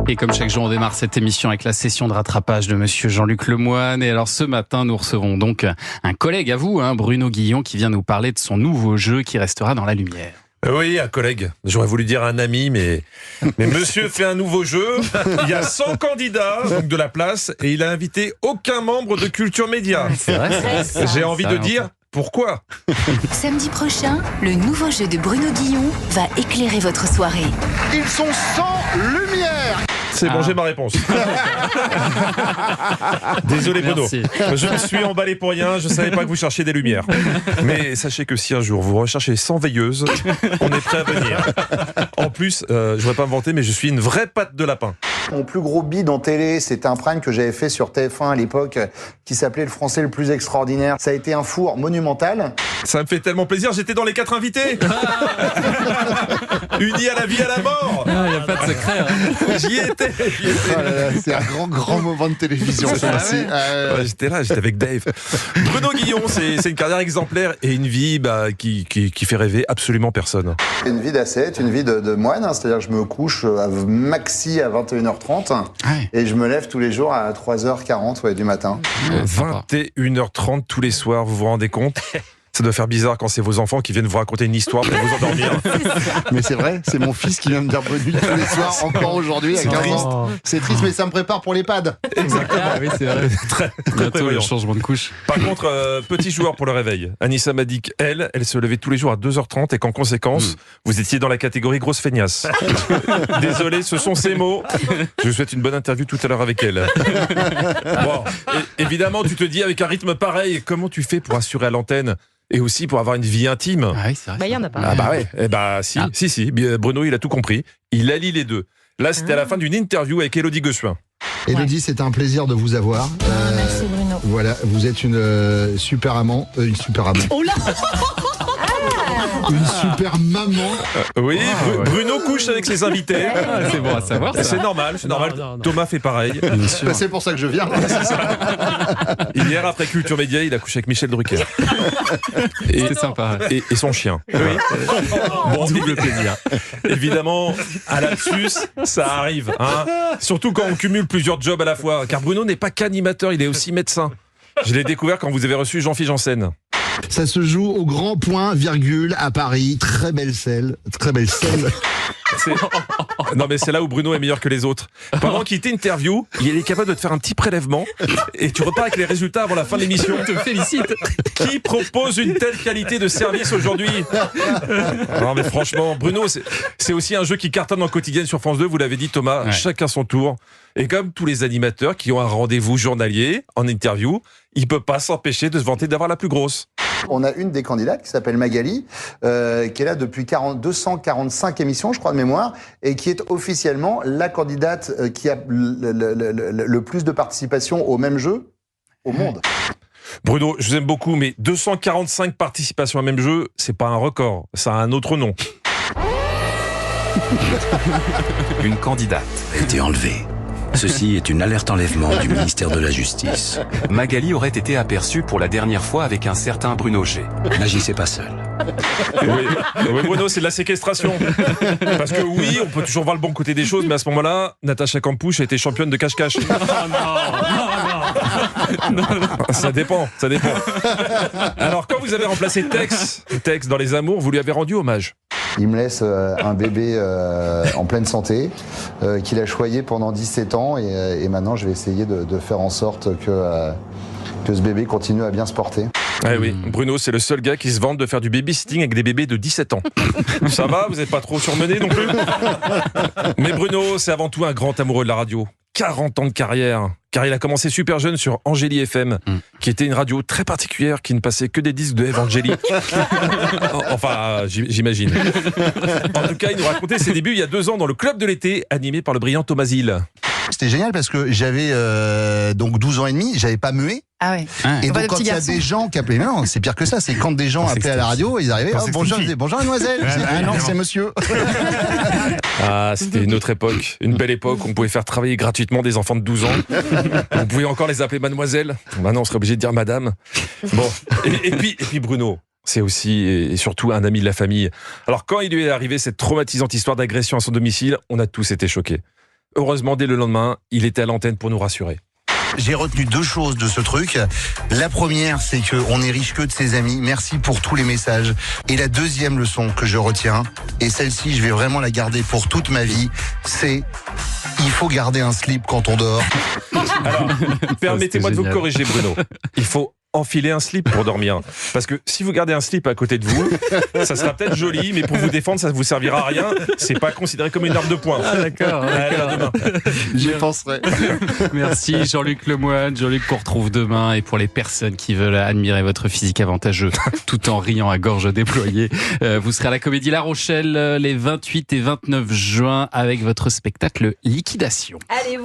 Et comme chaque jour, on démarre cette émission avec la session de rattrapage de monsieur Jean-Luc Lemoyne. Et alors ce matin, nous recevons donc un collègue à vous, Bruno Guillon, qui vient nous parler de son nouveau jeu qui restera dans la lumière. Oui, un collègue. J'aurais voulu dire un ami, mais monsieur fait un nouveau jeu. Il y a 100 candidats, donc de la place, et il a invité aucun membre de Culture Média. C'est vrai, ça. J'ai envie de dire pourquoi. Samedi prochain, le nouveau jeu de Bruno Guillon va éclairer votre soirée. Ils sont sans lumière. C'est bon, j'ai ma réponse. Désolé Bruno, Merci. je me suis emballé pour rien, je savais pas que vous cherchiez des lumières. Mais sachez que si un jour vous recherchez 100 veilleuses, on est prêt à venir. En plus, je voudrais pas me vanter, mais je suis une vraie patte de lapin. Mon plus gros bid en télé, c'était un prime que j'avais fait sur TF1 à l'époque, qui s'appelait Le Français le plus extraordinaire. Ça a été un four monumental. Ça me fait tellement plaisir, j'étais dans les 4 invités. Unis à la vie, à la mort. Il n'y a pas de secret. J'y étais. C'est un grand moment de télévision, ça aussi. Ouais, j'étais là, j'étais avec Dave. Bruno Guillon, c'est une carrière exemplaire et une vie qui fait rêver absolument personne. Une vie d'ascète, une vie de moine, c'est-à-dire que je me couche maxi à 21h30 et je me lève tous les jours à 3h40 du matin. 21h30 tous les soirs, vous vous rendez compte ? Ça doit faire bizarre quand c'est vos enfants qui viennent vous raconter une histoire pour vous endormir. Mais c'est vrai, c'est mon fils qui vient me dire bonne nuit tous les soirs, encore aujourd'hui à 15 ans. C'est triste, mais ça me prépare pour l'EHPAD. Exactement. Ah oui, c'est vrai. Très Bientôt le prévoyant. changement de couche. Par contre, petit joueur pour le réveil. Anissa m'a dit qu'elle se levait tous les jours à 2h30 et qu'en conséquence, vous étiez dans la catégorie grosse feignasse. Désolé, ce sont ces mots. Je vous souhaite une bonne interview tout à l'heure avec elle. Bon, évidemment, tu te dis avec un rythme pareil, comment tu fais pour assurer à l'antenne et aussi pour avoir une vie intime? Ah oui, c'est vrai. Bah, il y en a pas. Ah bah ouais, si. Bruno, il a tout compris. Il allie les deux. Là, c'était à la fin d'une interview avec Élodie Gossuin. Élodie, c'est un plaisir de vous avoir. Merci Bruno. Voilà, vous êtes une super amant. Une super amant. Oh là. Une super maman. Oui, ouais. Bruno couche avec ses invités. Ah, c'est bon à savoir. Ça. C'est normal, c'est normal. non. Thomas fait pareil. Bien sûr. C'est pour ça que je viens. Hier, après Culture Média, il a couché avec Michel Drucker. Et, C'était sympa. et son chien. Bon, double plaisir. Évidemment, à lapsus, ça arrive. Surtout quand on cumule plusieurs jobs à la fois. Car Bruno n'est pas qu'animateur, il est aussi médecin. Je l'ai découvert quand vous avez reçu Jean-Philippe Janssen. Ça se joue au Grand Point, virgule, à Paris. Très belle selle. Très belle selle. Non mais c'est là où Bruno est meilleur que les autres. Pendant qu'il t'interview, il est capable de te faire un petit prélèvement et tu repars avec les résultats avant la fin de l'émission. Je te félicite. Qui propose une telle qualité de service aujourd'hui? Non mais franchement, Bruno, c'est aussi un jeu qui cartonne en quotidienne sur France 2, vous l'avez dit Thomas, Ouais. chacun son tour. Et comme tous les animateurs qui ont un rendez-vous journalier en interview, il peut pas s'empêcher de se vanter d'avoir la plus grosse. On a une des candidates qui s'appelle Magali, qui est là depuis 245 émissions, je crois, de mémoire, et qui est officiellement la candidate qui a le plus de participation au même jeu au monde. Bruno, je vous aime beaucoup, mais 245 participations au même jeu, c'est pas un record, ça a un autre nom. Une candidate a été enlevée. Ceci est une alerte enlèvement du ministère de la Justice. Magali aurait été aperçue pour la dernière fois avec un certain Bruno G. N'agissez pas seul. Oui, Bruno, c'est de la séquestration. Parce que oui, on peut toujours voir le bon côté des choses, mais à ce moment-là, Natacha Campouche a été championne de cache-cache. Ça dépend. Alors, quand vous avez remplacé Tex dans Les Amours, vous lui avez rendu hommage. Il me laisse un bébé en pleine santé, qu'il a choyé pendant 17 ans, et maintenant je vais essayer de faire en sorte que ce bébé continue à bien se porter. Ah oui, Bruno, c'est le seul gars qui se vante de faire du babysitting avec des bébés de 17 ans. Ça va, vous n'êtes pas trop surmené non plus? Mais Bruno, c'est avant tout un grand amoureux de la radio. 40 ans de carrière, car il a commencé super jeune sur Angélie FM, qui était une radio très particulière, qui ne passait que des disques de Eve Angélie. Enfin, j'imagine. En tout cas, il nous racontait ses débuts il y a 2 ans dans le Club de l'été, animé par le brillant Thomas Hill. C'était génial parce que j'avais donc 12 ans et demi, j'avais pas mué. Ah ouais. Et Pas donc de quand petit il y a garçon. des gens qui appelaient, non, c'est pire que ça, c'est quand des gens appelaient à la radio, ils arrivaient, oh, bonjour, je disais, bonjour mademoiselle, je disais, ah non, c'est monsieur. Ah, c'était une autre époque, une belle époque, on pouvait faire travailler gratuitement des enfants de 12 ans. On pouvait encore les appeler mademoiselle. Maintenant, on serait obligé de dire madame. Bon, et puis Bruno, c'est aussi et surtout un ami de la famille. Alors quand il lui est arrivé cette traumatisante histoire d'agression à son domicile, on a tous été choqués. Heureusement, dès le lendemain, il était à l'antenne pour nous rassurer. J'ai retenu 2 choses de ce truc. La première, c'est qu'on est riche que de ses amis. Merci pour tous les messages. Et la deuxième leçon que je retiens, et celle-ci, je vais vraiment la garder pour toute ma vie, c'est il faut garder un slip quand on dort. Alors, permettez-moi de vous génial. corriger, Bruno. Il faut enfiler un slip pour dormir. Parce que si vous gardez un slip à côté de vous, ça sera peut-être joli, mais pour vous défendre, ça ne vous servira à rien. C'est pas considéré comme une arme de poing. Ah, d'accord. Allez, à demain. J'y penserai. Merci Jean-Luc Lemoyne. Jean-Luc qu'on retrouve demain. Et pour les personnes qui veulent admirer votre physique avantageux tout en riant à gorge déployée, vous serez à la Comédie La Rochelle les 28 et 29 juin avec votre spectacle Liquidation. Allez,